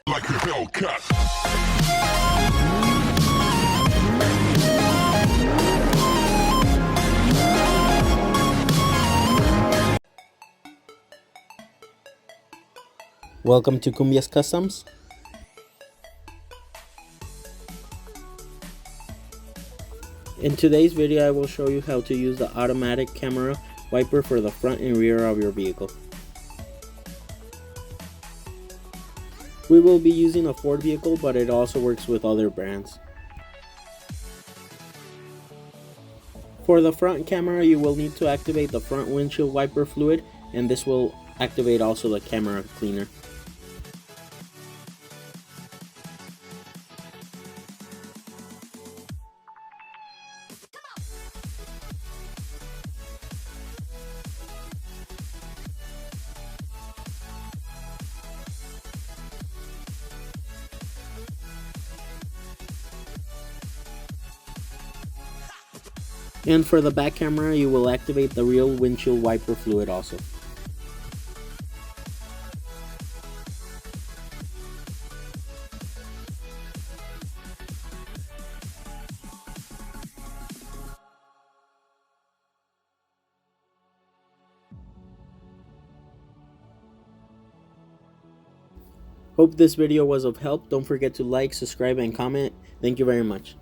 like a Hellcat. Welcome to Cumbias Customs. In today's video, I will show you how to use the automatic Camara wiper for the front and rear of your vehicle. We will be using a Ford vehicle, but it also works with other brands. For the front camera, you will need to activate the front windshield wiper fluid, and this will activate also the camera cleaner. And for the back camera, you will activate the rear windshield wiper fluid also. Hope this video was of help. Don't forget to like, subscribe, and comment. Thank you very much.